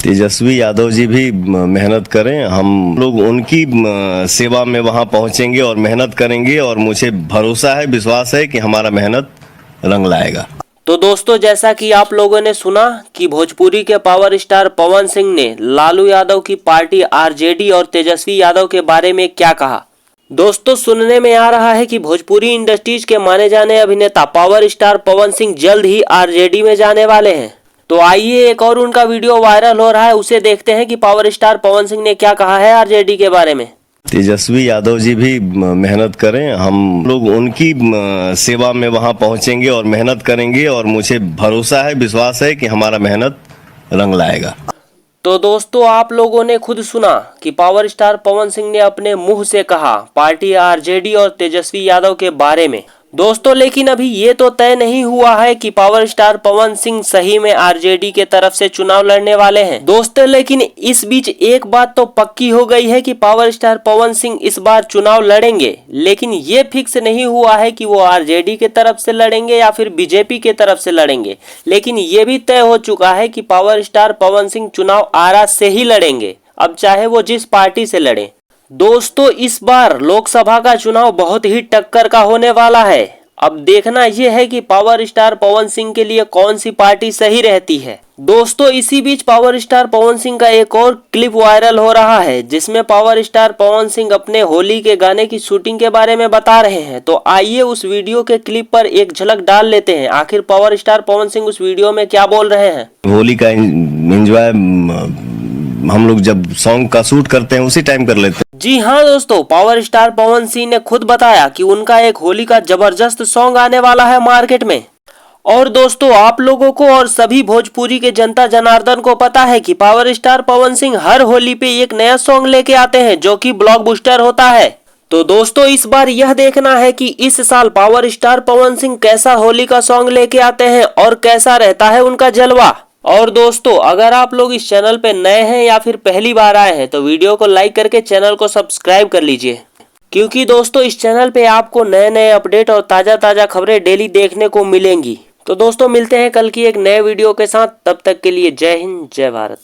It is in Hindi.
तेजस्वी यादव जी भी मेहनत करें, हम लोग उनकी सेवा में वहां पहुंचेंगे और मेहनत करेंगे और मुझे भरोसा है, विश्वास है कि हमारा मेहनत रंग लाएगा। तो दोस्तों, जैसा कि आप लोगों ने सुना कि भोजपुरी के पावर स्टार पवन सिंह ने लालू यादव की पार्टी आरजेडी और तेजस्वी यादव के बारे में क्या कहा। दोस्तों, सुनने में आ रहा है कि भोजपुरी इंडस्ट्रीज के माने जाने अभिनेता पावर स्टार पवन सिंह जल्द ही आरजेडी में जाने वाले हैं। तो आइए एक और उनका वीडियो वायरल हो रहा है, उसे देखते हैं कि पावर स्टार पवन सिंह ने क्या कहा है आरजेडी के बारे में। तेजस्वी यादव जी भी मेहनत करें, हम लोग उनकी सेवा में वहां पहुंचेंगे और मेहनत करेंगे और मुझे भरोसा है, विश्वास है कि हमारा मेहनत रंग लाएगा। तो दोस्तों, आप लोगों ने खुद सुना कि पावर स्टार पवन सिंह ने अपने मुंह से कहा पार्टी आरजेडी और तेजस्वी यादव के बारे में। दोस्तों, लेकिन अभी ये तो तय नहीं हुआ है कि पावर स्टार पवन सिंह सही में आरजेडी के तरफ से चुनाव लड़ने वाले हैं। दोस्तों, लेकिन इस बीच एक बात तो पक्की हो गई है कि पावर स्टार पवन सिंह इस बार चुनाव लड़ेंगे, लेकिन ये फिक्स नहीं हुआ है कि वो आरजेडी के तरफ से लड़ेंगे या फिर बीजेपी के तरफ से लड़ेंगे। लेकिन ये भी तय हो चुका है कि पावर स्टार पवन सिंह चुनाव आरा से ही लड़ेंगे, अब चाहे वो जिस पार्टी से लड़े। दोस्तों, इस बार लोकसभा का चुनाव बहुत ही टक्कर का होने वाला है। अब देखना यह है कि पावर स्टार पवन सिंह के लिए कौन सी पार्टी सही रहती है। दोस्तों, इसी बीच पावर स्टार पवन सिंह का एक और क्लिप वायरल हो रहा है, जिसमें पावर स्टार पवन सिंह अपने होली के गाने की शूटिंग के बारे में बता रहे हैं। तो आइए उस वीडियो के क्लिप पर एक झलक डाल लेते हैं, आखिर पावर स्टार पवन सिंह उस वीडियो में क्या बोल रहे हैं। होली का एंजॉय हम लोग जब सॉन्ग का शूट करते हैं उसी टाइम कर लेते हैं। जी हाँ दोस्तों, पावर स्टार पवन सिंह ने खुद बताया कि उनका एक होली का जबरदस्त सॉन्ग आने वाला है मार्केट में। और दोस्तों, आप लोगों को और सभी भोजपुरी के जनता जनार्दन को पता है कि पावर स्टार पवन सिंह हर होली पे एक नया सॉन्ग लेके आते हैं जो कि ब्लॉकबस्टर होता है। तो दोस्तों, इस बार यह देखना है कि इस साल पावर स्टार पवन सिंह कैसा होली का सॉन्ग लेके आते हैं और कैसा रहता है उनका जलवा। और दोस्तों, अगर आप लोग इस चैनल पे नए हैं या फिर पहली बार आए हैं तो वीडियो को लाइक करके चैनल को सब्सक्राइब कर लीजिए, क्योंकि दोस्तों इस चैनल पे आपको नए नए अपडेट और ताज़ा ताज़ा खबरें डेली देखने को मिलेंगी। तो दोस्तों, मिलते हैं कल की एक नए वीडियो के साथ, तब तक के लिए जय हिंद, जय भारत।